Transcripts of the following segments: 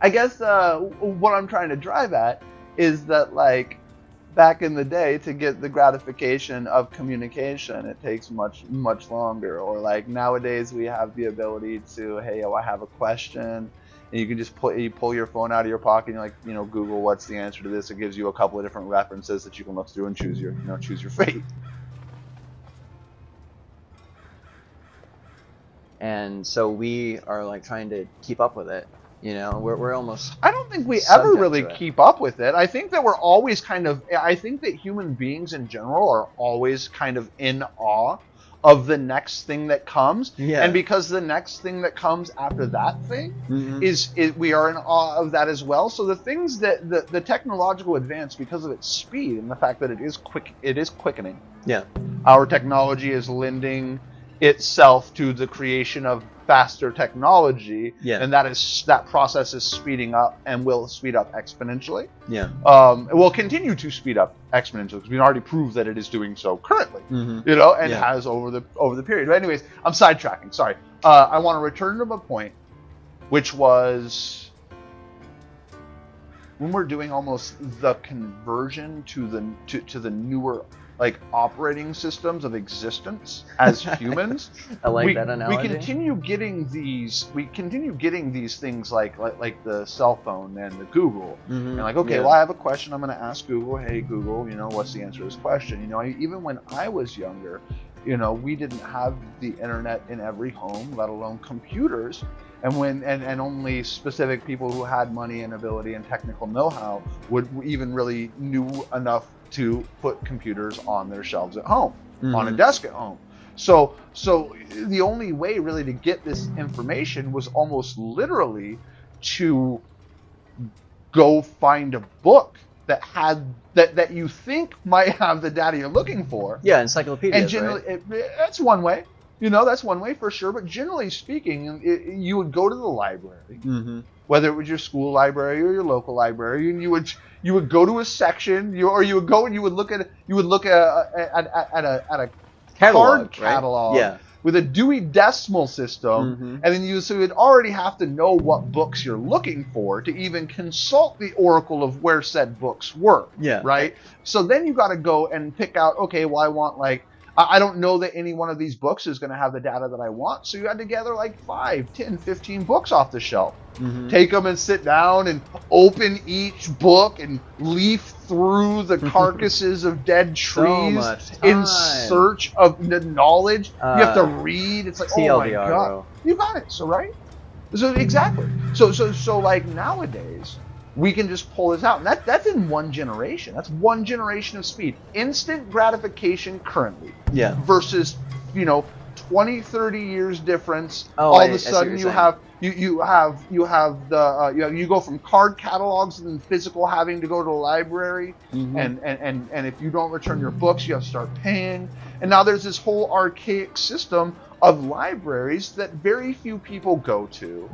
I guess what I'm trying to drive at is that, like, back in the day, to get the gratification of communication, it takes much longer. Or like nowadays, we have the ability to, hey, I have a question, and you can just pull your phone out of your pocket and you're like, Google, what's the answer to this? It gives you a couple of different references that you can look through and choose your fate. And so we are like trying to keep up with it. We're almost. I don't think we ever really keep up with it. I think that we're always I think that human beings in general are always kind of in awe of the next thing that comes. Yeah. And because the next thing that comes after that thing is we are in awe of that as well. So the things that the technological advance, because of its speed and the fact that it is quickening. Yeah. Our technology is lending itself to the creation of faster technology, and that process is speeding up and will speed up exponentially. Yeah. It will continue to speed up exponentially because we already proved that it is doing so currently. Has over the period. But anyways, I'm sidetracking. Sorry. I want to return to my point, which was when we're doing almost the conversion to the newer, like, operating systems of existence as humans. I like that analogy. We continue getting these things like the cell phone and the Google. And like, okay, well, I have a question. I'm going to ask Google. Hey, Google, what's the answer to this question? Even when I was younger, we didn't have the internet in every home, let alone computers. And only specific people who had money and ability and technical know-how would even really knew enough to put computers on their shelves at home, on a desk at home. So the only way really to get this information was almost literally to go find a book that had that you think might have the data you're looking for. Yeah, encyclopedias. And generally, right? That's one way. That's one way for sure. But generally speaking, you would go to the library, whether it was your school library or your local library, and you would go to a section, you would go and you would look at a card catalog, right? with a Dewey Decimal System, and then you would already have to know what books you're looking for to even consult the oracle of where said books were. Yeah. Right. So then you got to go and pick out. Okay, well, I want I don't know that any one of these books is going to have the data that I want. So you had to gather like 5, 10, 15 books off the shelf. Take them and sit down and open each book and leaf through the carcasses of dead trees in search of the knowledge. You have to read. It's like, TLDR, oh my God. Bro. You got it. So, right? So exactly. So like nowadays, we can just pull this out. And that's in one generation. That's one generation of speed. Instant gratification currently. Yeah. Versus, 20, 30 years difference. All of a sudden you have you go from card catalogs and then physical having to go to a library, and if you don't return your books, you have to start paying. And now there's this whole archaic system of libraries that very few people go to,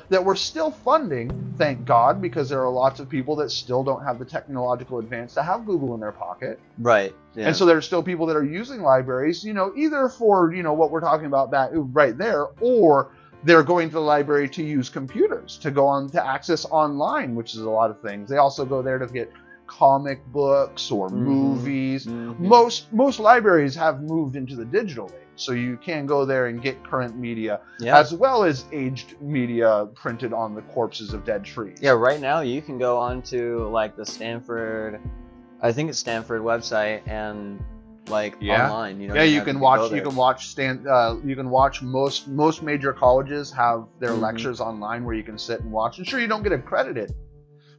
that we're still funding, thank God, because there are lots of people that still don't have the technological advance to have Google in their pocket. Right. Yeah. And so there are still people that are using libraries, either for, what we're talking about that right there, or they're going to the library to use computers, to go on to access online, which is a lot of things. They also go there to get comic books or movies. Most libraries have moved into the digital age, so you can go there and get current media as well as aged media printed on the corpses of dead trees. Yeah, right now you can go onto like the Stanford, I think it's Stanford website, and online. You can watch most major colleges have their lectures online where you can sit and watch. And sure, you don't get accredited,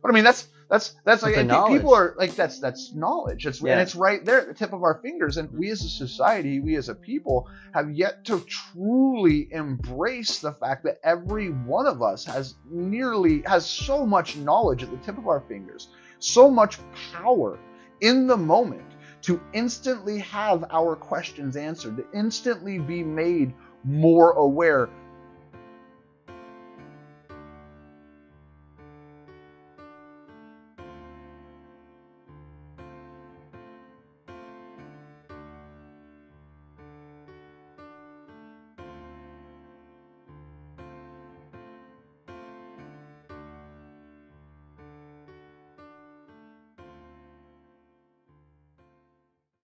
but I mean that's like, I think people are like, that's knowledge. And it's right there at the tip of our fingers. And we as a society, we as a people, have yet to truly embrace the fact that every one of us has so much knowledge at the tip of our fingers, so much power in the moment to instantly have our questions answered, to instantly be made more aware